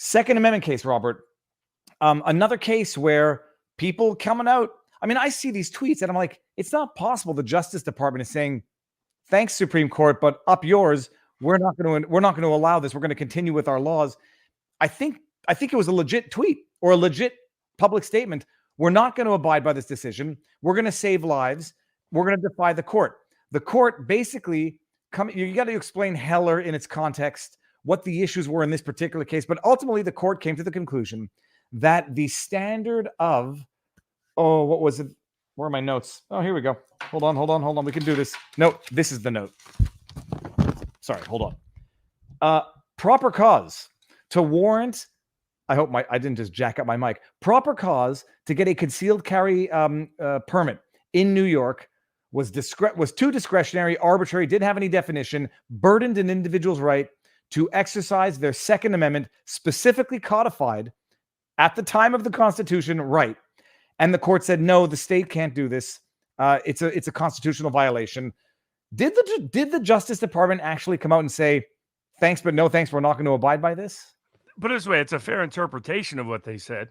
Second Amendment case, Robert. Another case where people coming out. I mean, I see these tweets and I'm like, it's not possible the Justice Department is saying, thanks, Supreme Court, but up yours. We're not going to allow this. We're going to continue with our laws. I think it was a legit tweet or a legit public statement. We're not going to abide by this decision. We're going to save lives. We're going to defy the court. The court basically you got to explain Heller in its context, what the issues were in this particular case. But ultimately, the court came to the conclusion that the standard of, what was it? Where are my notes? Oh, here we go. Hold on. We can do this. No, this is the note. Sorry, hold on. Proper cause to warrant. I hope I didn't just jack up my mic. Proper cause to get a concealed carry permit in New York was too discretionary, arbitrary, didn't have any definition, burdened an individual's right to exercise their Second Amendment, specifically codified at the time of the Constitution, right. And the court said, no, the state can't do this. It's a constitutional violation. Did the Justice Department actually come out and say, thanks, but no thanks, we're not going to abide by this? Put it this way, it's a fair interpretation of what they said.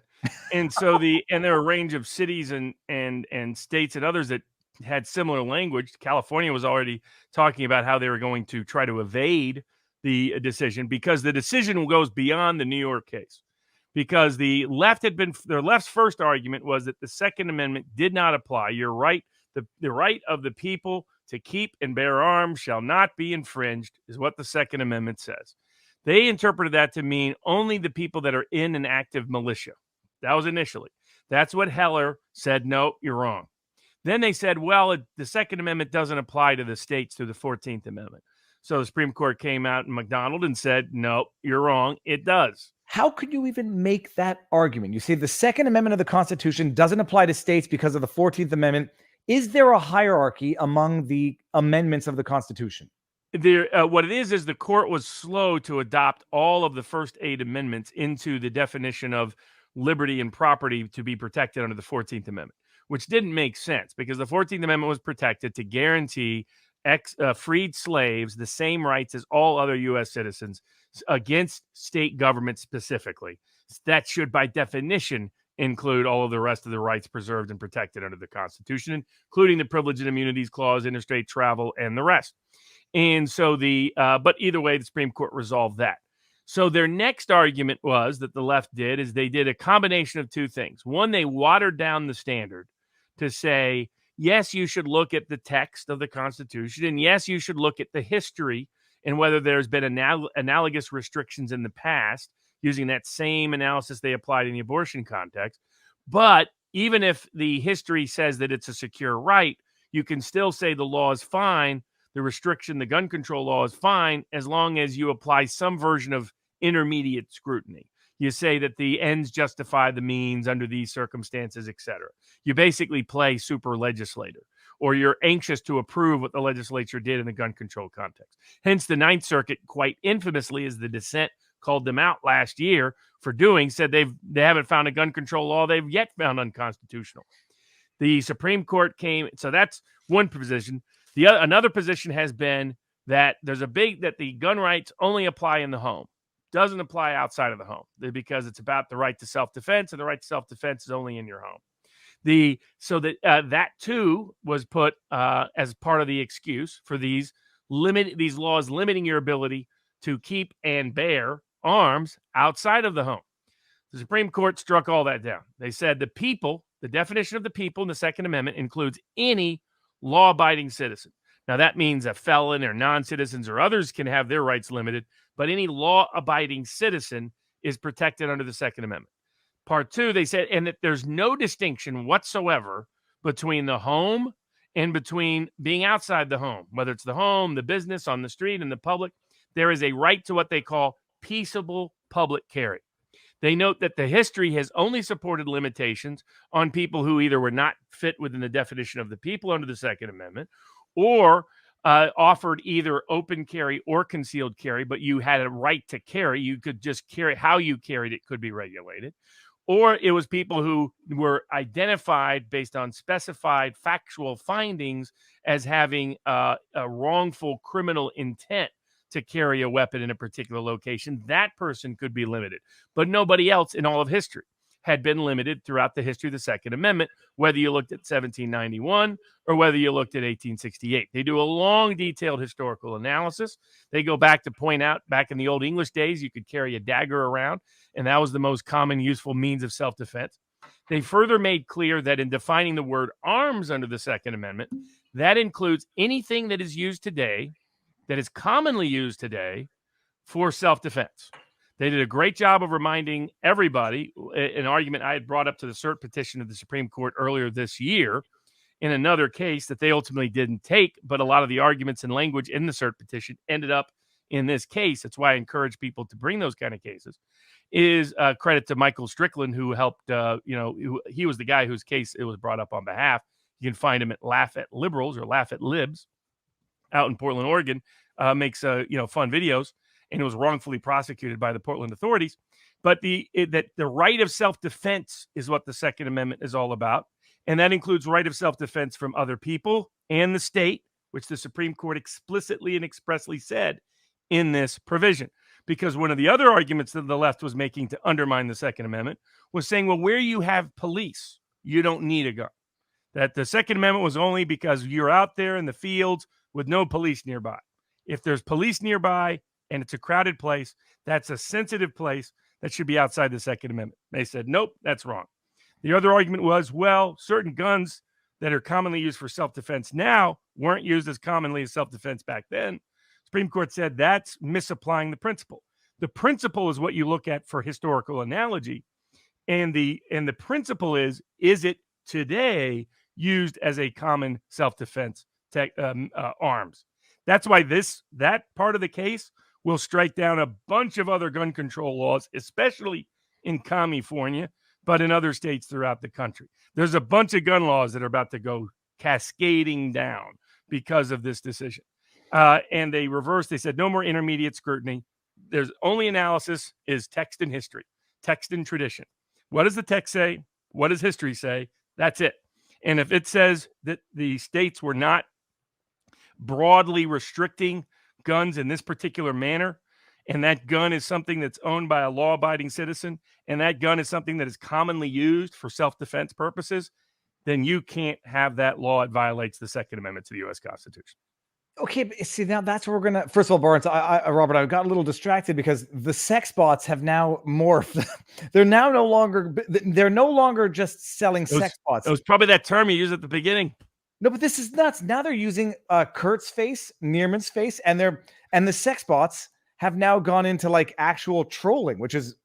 And so there are a range of cities and states and others that had similar language. California was already talking about how they were going to try to evade the decision because the decision goes beyond the New York case. Because their left's first argument was that the Second Amendment did not apply. You're right. The right of the people to keep and bear arms shall not be infringed is what the Second Amendment says. They interpreted that to mean only the people that are in an active militia. That was initially. That's what Heller said, no, you're wrong. Then they said, well, the Second Amendment doesn't apply to the states through the 14th Amendment. So the Supreme Court came out in McDonald and said, no, you're wrong. It does. How could you even make that argument? You say the Second Amendment of the Constitution doesn't apply to states because of the 14th Amendment. Is there a hierarchy among the amendments of the Constitution? What it is the court was slow to adopt all of the first 8 amendments into the definition of liberty and property to be protected under the 14th Amendment, which didn't make sense because the 14th Amendment was protected to guarantee freed slaves the same rights as all other U.S. citizens against state government specifically. That should, by definition, include all of the rest of the rights preserved and protected under the Constitution, including the Privilege and Immunities Clause, interstate travel, and the rest. And so but either way, the Supreme Court resolved that. So their next argument was that the left they did a combination of two things. One, they watered down the standard to say, yes, you should look at the text of the Constitution, and yes, you should look at the history and whether there's been analogous restrictions in the past using that same analysis they applied in the abortion context. But even if the history says that it's a secure right, you can still say the law is fine. The gun control law is fine as long as you apply some version of intermediate scrutiny. You say that the ends justify the means under these circumstances, etc. You basically play super legislator, or you're anxious to approve what the legislature did in the gun control context. Hence, the Ninth Circuit, quite infamously, as the dissent called them out last year for doing, said they haven't found a gun control law they've yet found unconstitutional. The Supreme Court so that's one position. Another position has been that that the gun rights only apply in the home. Doesn't apply outside of the home because it's about the right to self-defense, and the right to self-defense is only in your home. That too was put as part of the excuse for these laws limiting your ability to keep and bear arms outside of the home. The Supreme Court struck all that down. They said the definition of the people in the Second Amendment includes any law-abiding citizen. Now, that means a felon or non-citizens or others can have their rights limited, but any law-abiding citizen is protected under the Second Amendment. Part 2, they said, and that there's no distinction whatsoever between the home and between being outside the home, whether it's the home, the business, on the street, and the public. There is a right to what they call peaceable public carry. They note that the history has only supported limitations on people who either were not fit within the definition of the people under the Second Amendment, or offered either open carry or concealed carry, but you had a right to carry. You could just carry. How you carried it could be regulated. Or it was people who were identified based on specified factual findings as having a wrongful criminal intent to carry a weapon in a particular location, that person could be limited. But nobody else in all of history had been limited throughout the history of the Second Amendment, whether you looked at 1791 or whether you looked at 1868. They do a long, detailed historical analysis. They go back to point out, back in the Old English days, you could carry a dagger around, and that was the most common useful means of self-defense. They further made clear that in defining the word arms under the Second Amendment, that includes anything that is used today, that is commonly used today for self-defense. They did a great job of reminding everybody, an argument I had brought up to the cert petition of the Supreme Court earlier this year in another case that they ultimately didn't take, but a lot of the arguments and language in the cert petition ended up in this case. That's why I encourage people to bring those kind of cases. Is credit to Michael Strickland, who helped, he was the guy whose case it was brought up on behalf. You can find him at Laugh at Liberals or Laugh at Libs out in Portland, Oregon, makes, fun videos, and it was wrongfully prosecuted by the Portland authorities. But the right of self-defense is what the Second Amendment is all about. And that includes right of self-defense from other people and the state, which the Supreme Court explicitly and expressly said in this provision. Because one of the other arguments that the left was making to undermine the Second Amendment was saying, well, where you have police, you don't need a gun. That the Second Amendment was only because you're out there in the fields with no police nearby. If there's police nearby and it's a crowded place, that's a sensitive place that should be outside the Second Amendment. They said, nope, that's wrong. The other argument was, well, certain guns that are commonly used for self-defense now weren't used as commonly as self-defense back then. Supreme Court said that's misapplying the principle. The principle is what you look at for historical analogy. And the principle is it today used as a common self-defense arms? That's why that part of the case will strike down a bunch of other gun control laws, especially in California, but in other states throughout the country. There's a bunch of gun laws that are about to go cascading down because of this decision. And they reversed. They said no more intermediate scrutiny. There's only analysis is text and history, text and tradition. What does the text say? What does history say? That's it. And if it says that the states were not broadly restricting guns in this particular manner, and that gun is something that's owned by a law-abiding citizen, and that gun is something that is commonly used for self-defense purposes, then you can't have that law. It violates the Second Amendment to the U.S. Constitution. Okay, but see, now that's where we're gonna. First of all, Barnes, Robert, I got a little distracted because the sex bots have now morphed. They're no longer just selling sex bots. It was probably that term you used at the beginning. No, but this is nuts. Now they're using Kurt's face, Neerman's face, and the sex bots have now gone into like actual trolling, which is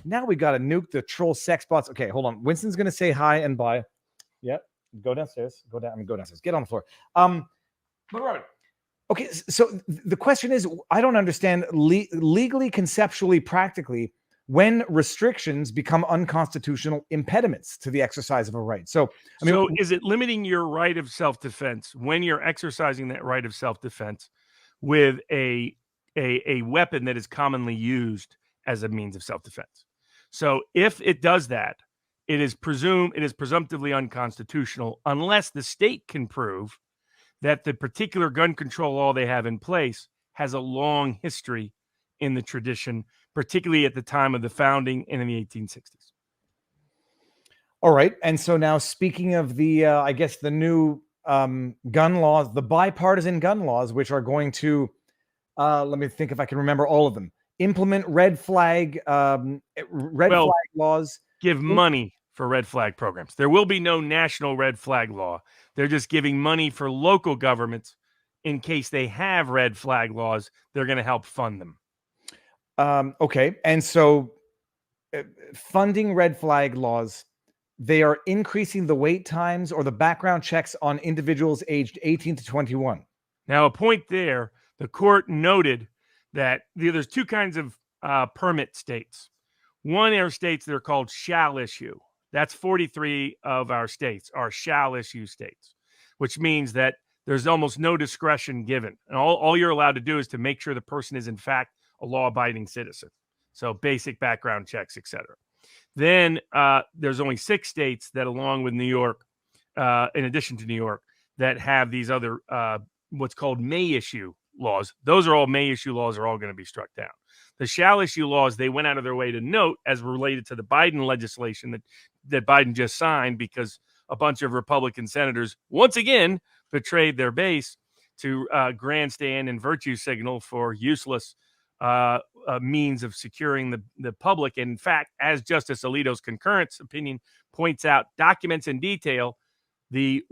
now we got to nuke the troll sex bots. Okay, hold on. Winston's gonna say hi and bye. Yep, go downstairs. Go downstairs. Get on the floor. But Robert. Okay, so the question is, I don't understand legally, conceptually, practically, when restrictions become unconstitutional impediments to the exercise of a right. So, so is it limiting your right of self-defense when you're exercising that right of self-defense with a weapon that is commonly used as a means of self-defense? So if it does that, it is presumptively unconstitutional unless the state can prove that the particular gun control law they have in place has a long history in the tradition, particularly at the time of the founding and in the 1860s. All right. And so now speaking of the, I guess the new gun laws, the bipartisan gun laws, which are going to, let me think if I can remember all of them, implement red flag laws. Give money for red flag programs. There will be no national red flag law. They're just giving money for local governments in case they have red flag laws. They're going to help fund them. Okay. And so funding red flag laws, they are increasing the wait times or the background checks on individuals aged 18 to 21. Now, a point there, the court noted that there's two kinds of permit states. One are states that are called shall issue. That's 43 of our states are shall issue states, which means that there's almost no discretion given. And all you're allowed to do is to make sure the person is, in fact, a law-abiding citizen. So basic background checks, etc. Then there's only 6 states that, along with New York, in addition to New York, that have these other what's called may issue laws. Those are all may issue laws are all going to be struck down. The shall issue laws, they went out of their way to note as related to the Biden legislation that Biden just signed, because a bunch of Republican senators once again betrayed their base to grandstand and virtue signal for useless means of securing the public. And in fact, as Justice Alito's concurrence opinion points out, documents in detail the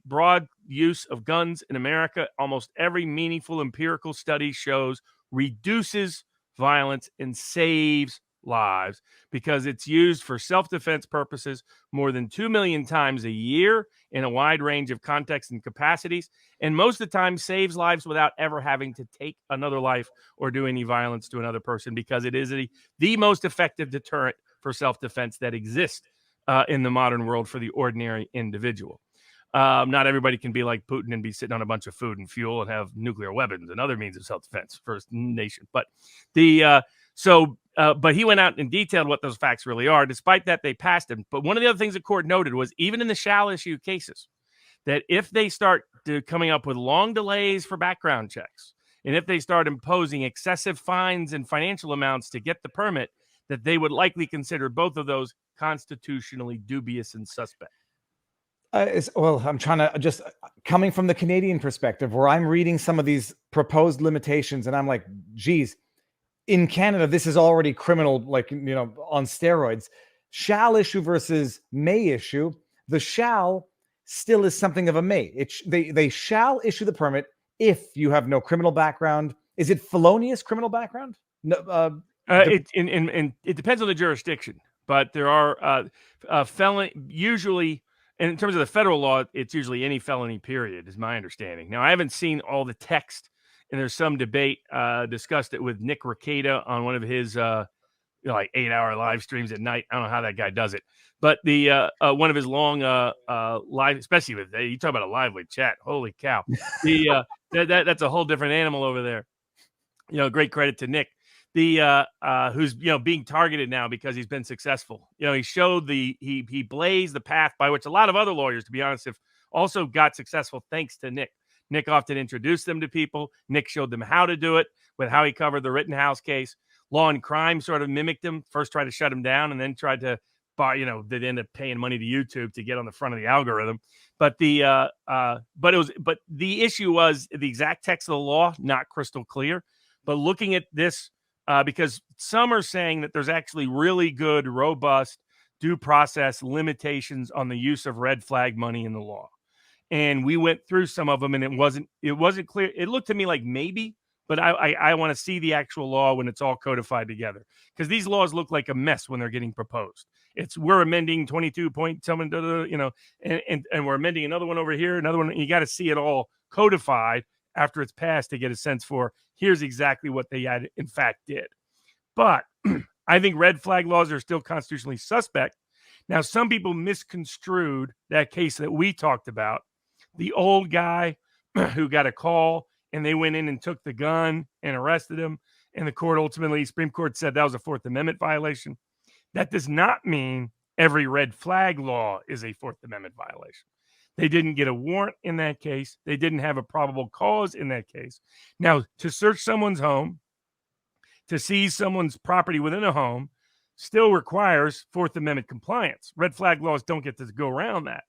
broad use of guns in America. Almost every meaningful empirical study shows reduces violence and saves lives because it's used for self-defense purposes more than 2 million times a year in a wide range of contexts and capacities, and most of the time saves lives without ever having to take another life or do any violence to another person, because it is the most effective deterrent for self-defense that exists in the modern world for the ordinary individual. Not everybody can be like Putin and be sitting on a bunch of food and fuel and have nuclear weapons and other means of self-defense for his nation. But but he went out and detailed what those facts really are. Despite that, they passed him. But one of the other things the court noted was, even in the shall issue cases, that if they start coming up with long delays for background checks, and if they start imposing excessive fines and financial amounts to get the permit, that they would likely consider both of those constitutionally dubious and suspect. Well, I'm trying to just coming from the Canadian perspective, where I'm reading some of these proposed limitations, and I'm like, geez, in Canada, this is already criminal, like, on steroids. Shall issue versus may issue. The shall still is something of a may. They shall issue the permit if you have no criminal background. Is it felonious criminal background? No. It depends on the jurisdiction, but there are felony usually. And in terms of the federal law, it's usually any felony period, is my understanding. Now, I haven't seen all the text, and there's some debate. Discussed it with Nick Rekieta on one of his like 8-hour live streams at night. I don't know how that guy does it, but the one of his long live, especially with you talk about a lively chat. Holy cow! That's a whole different animal over there. Great credit to Nick. Who's being targeted now because he's been successful. He showed he blazed the path by which a lot of other lawyers, to be honest, have also got successful thanks to Nick. Nick often introduced them to people. Nick showed them how to do it with how he covered the Rittenhouse case. Law and Crime sort of mimicked him. First tried to shut him down, and then tried to buy. They'd end up paying money to YouTube to get on the front of the algorithm. But the issue was the exact text of the law not crystal clear. But looking at this. Because some are saying that there's actually really good, robust due process limitations on the use of red flag money in the law. And we went through some of them, and it wasn't clear. It looked to me like maybe, but I want to see the actual law when it's all codified together, because these laws look like a mess when they're getting proposed. We're amending 22 point something, and we're amending another one over here, another one. You got to see it all codified after it's passed to get a sense for here's exactly what they had in fact did. But I think red flag laws are still constitutionally suspect. Now, some people misconstrued that case that we talked about, the old guy who got a call and they went in and took the gun and arrested him. And the Supreme Court said that was a Fourth Amendment violation. That does not mean every red flag law is a Fourth Amendment violation. They didn't get a warrant in that case. They didn't have a probable cause in that case. Now, to search someone's home, to seize someone's property within a home, still requires Fourth Amendment compliance. Red flag laws don't get to go around that.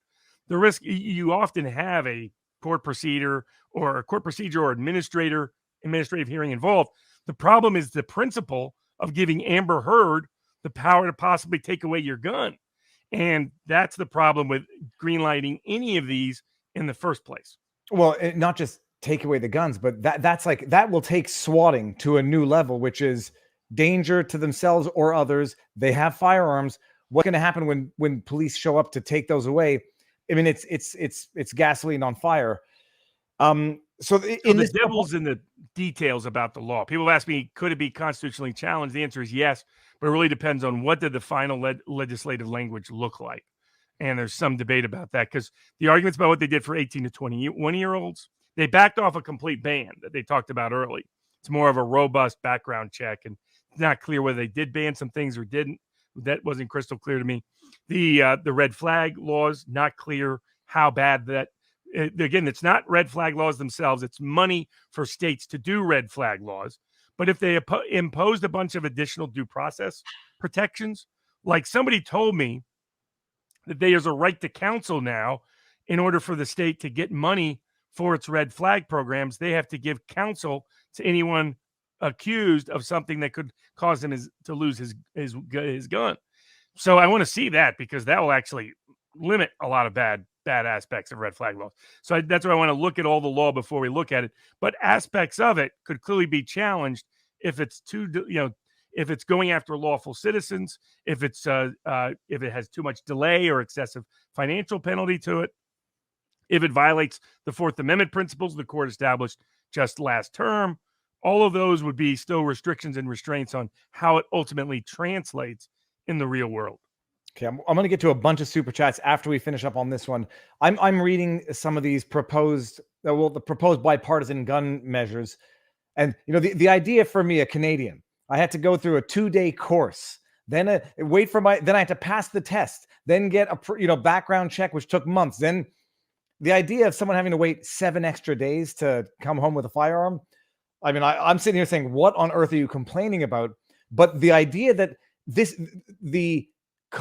The risk, you often have a court procedure or administrative hearing involved. The problem is the principle of giving Amber Heard the power to possibly take away your gun. And that's the problem with greenlighting any of these in the first place. Well, not just take away the guns, but that will take swatting to a new level, which is danger to themselves or others. They have firearms. What's going to happen when police show up to take those away? I mean, it's gasoline on fire. So the devil's in the details about the law. People ask me, could it be constitutionally challenged? The answer is yes, but it really depends on what did the final legislative language look like. And there's some debate about that, because the arguments about what they did for 18 to 21-year-olds, they backed off a complete ban that they talked about early. It's more of a robust background check, and it's not clear whether they did ban some things or didn't. That wasn't crystal clear to me. The red flag laws, not clear how bad that again, it's not red flag laws themselves. It's money for states to do red flag laws. But if they imposed a bunch of additional due process protections, like somebody told me that there's a right to counsel now, in order for the state to get money for its red flag programs, they have to give counsel to anyone accused of something that could cause him to lose his gun. So I want to see that, because that will actually limit a lot of bad aspects of red flag laws. So that's why I want to look at all the law before we look at it. But aspects of it could clearly be challenged if it's if it's going after lawful citizens, if it has too much delay or excessive financial penalty to it, if it violates the Fourth Amendment principles the court established just last term. All of those would be still restrictions and restraints on how it ultimately translates in the real world. Okay, I'm going to get to a bunch of super chats after we finish up on this one. I'm reading some of these proposed bipartisan gun measures, and the idea for me, a Canadian, I had to go through a 2-day course, then then I had to pass the test, then get a background check, which took months. Then the idea of someone having to wait 7 extra days to come home with a firearm. I mean, I'm sitting here saying, what on earth are you complaining about? But the idea that the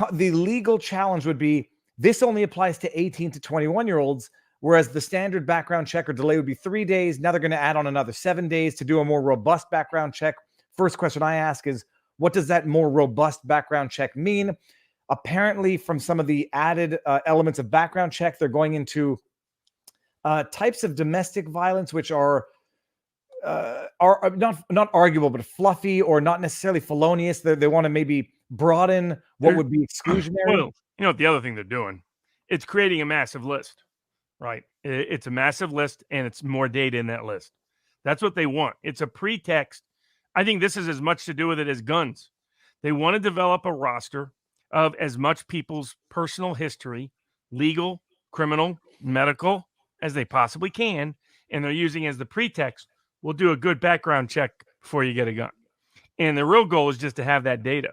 legal challenge would be, this only applies to 18 to 21-year-olds, whereas the standard background check or delay would be 3 days. Now they're going to add on another 7 days to do a more robust background check. First question I ask is, what does that more robust background check mean? Apparently, from some of the added elements of background check, they're going into types of domestic violence, which are not arguable, but fluffy or not necessarily felonious. They want to maybe broaden what would be exclusionary. Well, you know what the other thing they're doing? It's creating a massive list, right? It's a massive list, and it's more data in that list. That's what they want. It's a pretext. I think this is as much to do with it as guns. They want to develop a roster of as much people's personal history, legal, criminal, medical, as they possibly can, and they're using as the pretext, we'll do a good background check before you get a gun. And the real goal is just to have that data.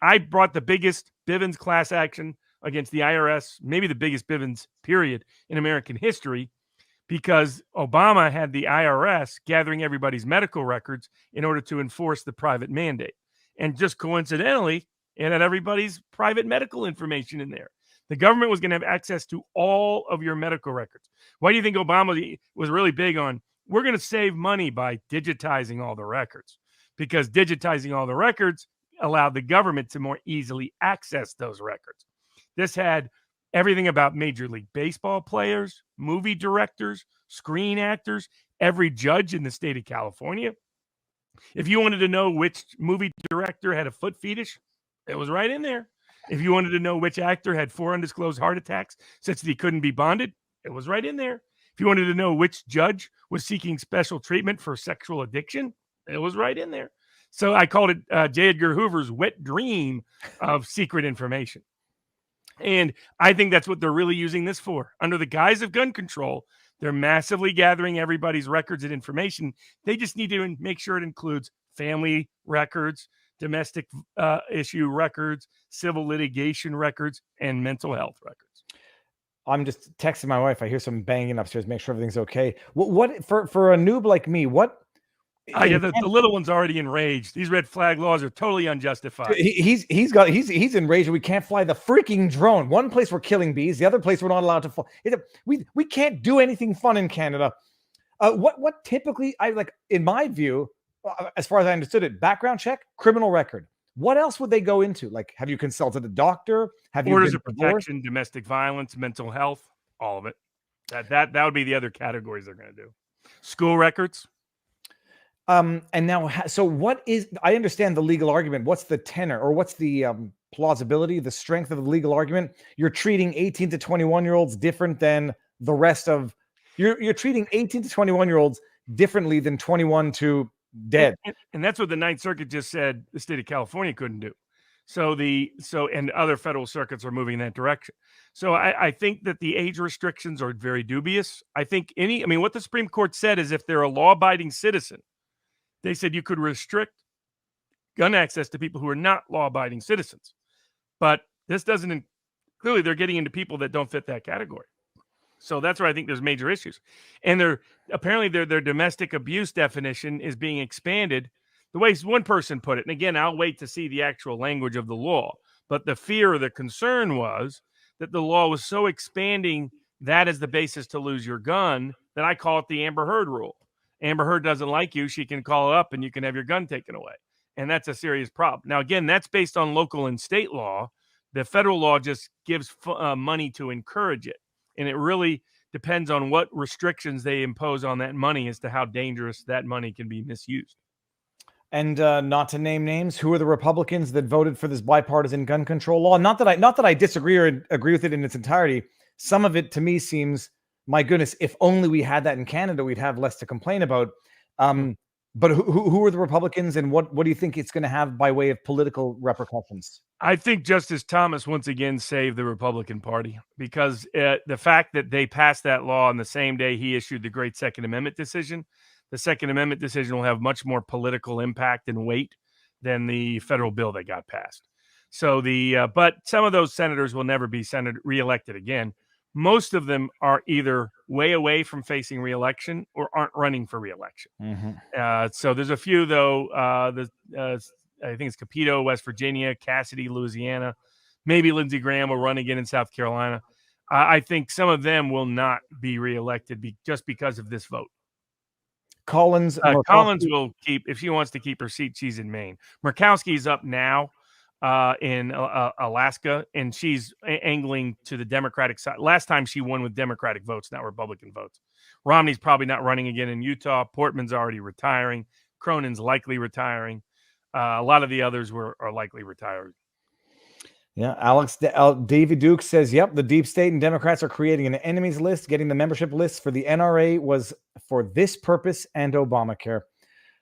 I brought the biggest Bivens class action against the IRS, maybe the biggest Bivens period in American history, because Obama had the IRS gathering everybody's medical records in order to enforce the private mandate. And just coincidentally, it had everybody's private medical information in there. The government was going to have access to all of your medical records. Why do you think Obama was really big on, we're going to save money by digitizing all the records? Because digitizing all the records allowed the government to more easily access those records. This had everything about Major League Baseball players, movie directors, screen actors, every judge in the state of California. If you wanted to know which movie director had a foot fetish, it was right in there. If you wanted to know which actor had 4 undisclosed heart attacks such that he couldn't be bonded, it was right in there. If you wanted to know which judge was seeking special treatment for sexual addiction, it was right in there. So I called it J. Edgar Hoover's wet dream of secret information. And I think that's what they're really using this for. Under the guise of gun control, they're massively gathering everybody's records and information. They just need to make sure it includes family records, domestic issue records, civil litigation records, and mental health records. I'm just texting my wife. I hear some banging upstairs. Make sure everything's okay. What for a noob like me? What? The little one's already enraged. These red flag laws are totally unjustified. He's enraged. We can't fly the freaking drone. One place we're killing bees, the other place we're not allowed to fly. We can't do anything fun in Canada. What typically, in my view, as far as I understood it, background check, criminal record. What else would they go into? Like, have you consulted a doctor? Have you orders of protection, domestic violence, mental health, all of it. That would be the other categories they're going to do. School records. And now, so what is? I understand the legal argument. What's the tenor, or what's the plausibility, the strength of the legal argument? You're treating 18 to 21-year-olds different than the rest of. You're treating 18 to 21-year-olds differently than 21 to dead. And that's what the Ninth Circuit just said the state of California couldn't do. And other federal circuits are moving in that direction. So I think that the age restrictions are very dubious. I think what the Supreme Court said is, if they're a law-abiding citizen, they said you could restrict gun access to people who are not law-abiding citizens. But this doesn't, clearly they're getting into people that don't fit that category. So that's where I think there's major issues. And apparently their domestic abuse definition is being expanded the way one person put it. And again, I'll wait to see the actual language of the law. But the fear or the concern was that the law was so expanding that as the basis to lose your gun that I call it the Amber Heard rule. Amber Heard doesn't like you. She can call it up and you can have your gun taken away. And that's a serious problem. Now, again, that's based on local and state law. The federal law just gives money to encourage it. And it really depends on what restrictions they impose on that money as to how dangerous that money can be misused. And not to name names, who are the Republicans that voted for this bipartisan gun control law? Not that I disagree or agree with it in its entirety. Some of it to me seems, my goodness, if only we had that in Canada, we'd have less to complain about. But who are the Republicans, and what do you think it's going to have by way of political repercussions? I think Justice Thomas once again saved the Republican Party because the fact that they passed that law on the same day he issued the great Second Amendment decision, the Second Amendment decision will have much more political impact and weight than the federal bill that got passed. So but some of those senators will never be reelected again. Most of them are either way away from facing reelection or aren't running for reelection. So there's a few, though. I think it's Capito, West Virginia, Cassidy, Louisiana. Maybe Lindsey Graham will run again in South Carolina. I think some of them will not be reelected just because of this vote. Collins will keep, if she wants to keep her seat, she's in Maine. Murkowski's up now in Alaska, and she's angling to the Democratic side. Last time she won with Democratic votes, not Republican votes. Romney's probably not running again in Utah. Portman's already retiring. Cronin's likely retiring. A lot of the others are likely retired. Yeah, David Duke says, yep, the deep state and Democrats are creating an enemies list. Getting the membership list for the NRA was for this purpose and Obamacare.